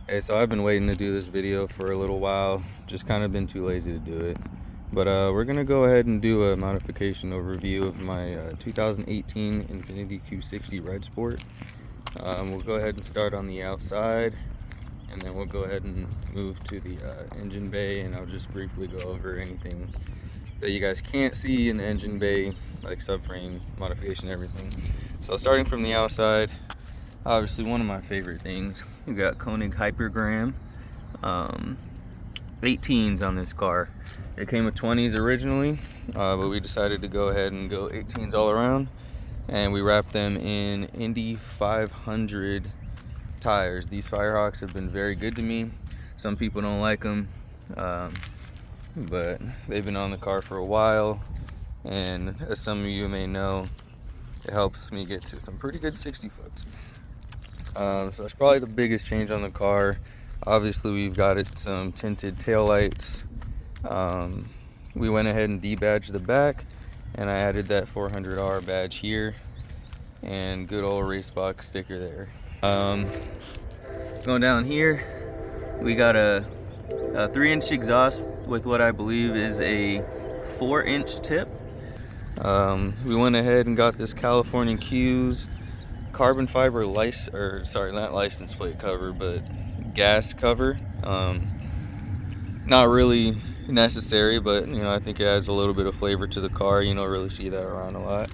Hey, so I've been waiting to do this video for a little while, just kind of been too lazy to do it. But we're gonna go ahead and do a modification overview of my 2018 Infiniti Q60 Red Sport. We'll go ahead and start on the outside, and then we'll go ahead and move to the engine bay, and I'll just briefly go over anything that you guys can't see in the engine bay, like subframe modification, everything. So starting from the outside, obviously one of my favorite things, we got Koenig Hypergram 18s on this car. It came with 20s originally, but we decided to go ahead and go 18s all around, and we wrapped them in Indy 500 tires. These Firehawks have been very good to me. Some people don't like them, but they've been on the car for a while, and as some of you may know, it helps me get to some pretty good 60 foots. So that's probably the biggest change on the car. Obviously, we've got some tinted taillights. We went ahead and debadged the back, and I added that 400R badge here, and good old RedSport sticker there. Going down here, we got a 3-inch exhaust with what I believe is a 4-inch tip. We went ahead and got this California Q's carbon fiber not license plate cover, but gas cover. Not really necessary, but I think it adds a little bit of flavor to the car. You don't really see that around a lot.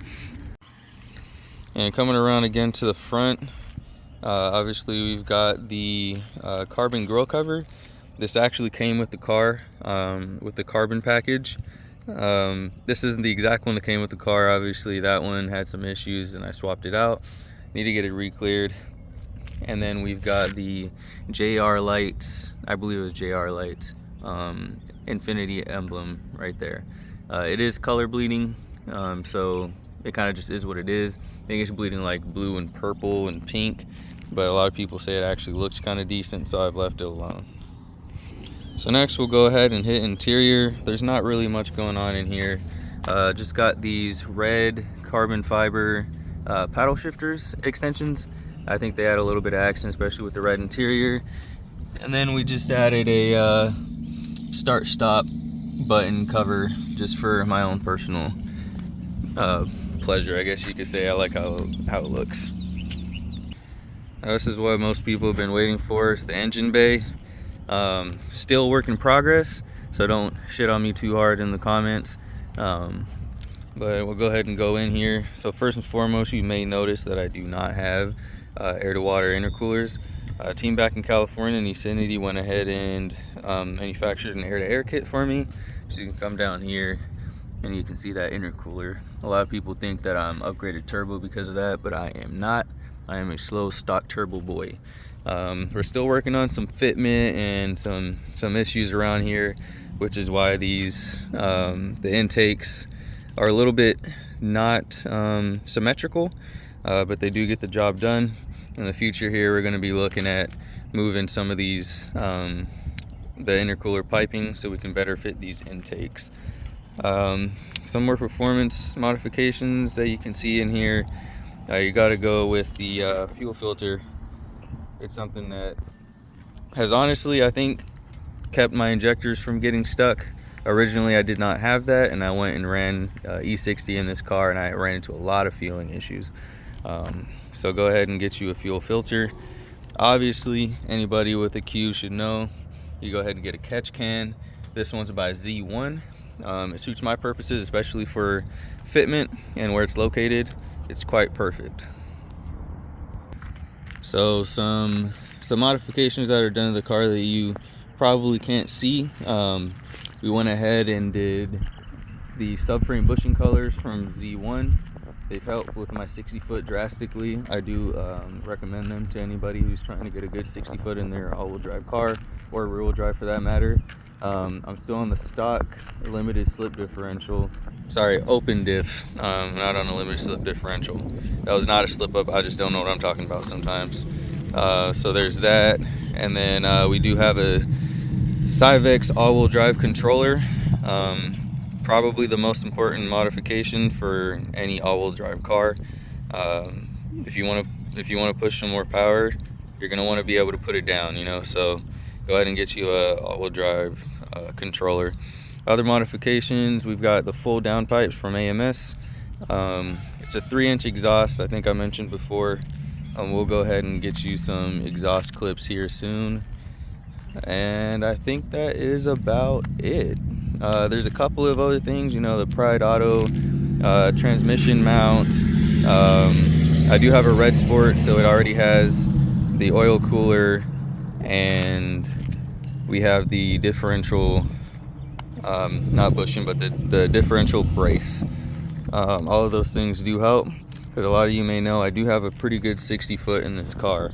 And coming around again to the front, obviously we've got the carbon grill cover. This actually came with the car, with the carbon package. This isn't the exact one that came with the car. Obviously that one had some issues and I swapped it out. Need to get it re-cleared. And then we've got the JR lights, I believe it was JR lights, Infiniti emblem right there. It is color bleeding, so it kind of just is what it is. I think it's bleeding like blue and purple and pink, but a lot of people say it actually looks kind of decent, so I've left it alone. So next we'll go ahead and hit interior. There's not really much going on in here. Just got these red carbon fiber paddle shifters extensions. I think they add a little bit of action, especially with the red interior. And then we just added a start stop button cover just for my own personal pleasure, I guess you could say. I like how it looks. Now, this is what most people have been waiting for. It's the engine bay. Still work in progress, so don't shit on me too hard in the comments. But we'll go ahead and go in here. So first and foremost, you may notice that I do not have air-to-water intercoolers. Team back in California, Infiniti, went ahead and manufactured an air-to-air kit for me. So you can come down here and you can see that intercooler. A lot of people think that I'm upgraded turbo because of that, but I am not. I am a slow stock turbo boy. We're still working on some fitment and some issues around here, which is why these the intakes are a little bit not symmetrical, but they do get the job done. In the future here, we're going to be looking at moving some of these the intercooler piping so we can better fit these intakes. Some more performance modifications that you can see in here. You got to go with the fuel filter. It's something that has honestly, I think, kept my injectors from getting stuck. Originally I did not have that, and I went and ran E60 in this car, and I ran into a lot of fueling issues. So go ahead and get you a fuel filter. Obviously anybody with a Q should know, you go ahead and get a catch can. This one's by Z1. It suits my purposes, especially for fitment and where it's located. It's quite perfect. So some modifications that are done to the car that you probably can't see. We went ahead and did the subframe bushing colors from Z1. They've helped with my 60 foot drastically. I do recommend them to anybody who's trying to get a good 60 foot in their all-wheel drive car, or rear-wheel drive for that matter. I'm still on the stock limited slip differential. Sorry, open diff, not on a limited slip differential. That was not a slip up, I just don't know what I'm talking about sometimes. So there's that. And then we do have a Cyvex all-wheel drive controller. Probably the most important modification for any all-wheel drive car. If you want to push some more power, you're gonna want to be able to put it down, you know. So go ahead and get you a all-wheel drive controller. Other modifications, we've got the full downpipes from AMS. It's a 3-inch exhaust, I think I mentioned before. We'll go ahead and get you some exhaust clips here soon. And I think that is about it. There's a couple of other things, you know, the Pride Auto transmission mount. I do have a RedSport, so it already has the oil cooler, and we have the differential, not bushing, but the differential brace. All of those things do help, because a lot of you may know I do have a pretty good 60 foot in this car.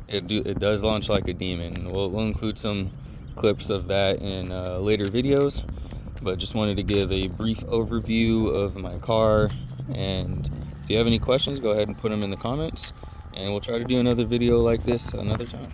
It does launch like a demon. We'll include some clips of that in later videos, but just wanted to give a brief overview of my car. And if you have any questions, go ahead and put them in the comments, and we'll try to do another video like this another time.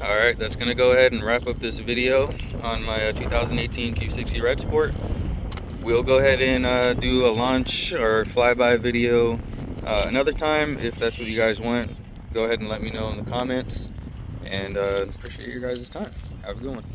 Alright, that's going to go ahead and wrap up this video on my 2018 Q60 Red Sport. We'll go ahead and do a launch or flyby video another time if that's what you guys want. Go ahead and let me know in the comments, and appreciate your guys' time. Have a good one.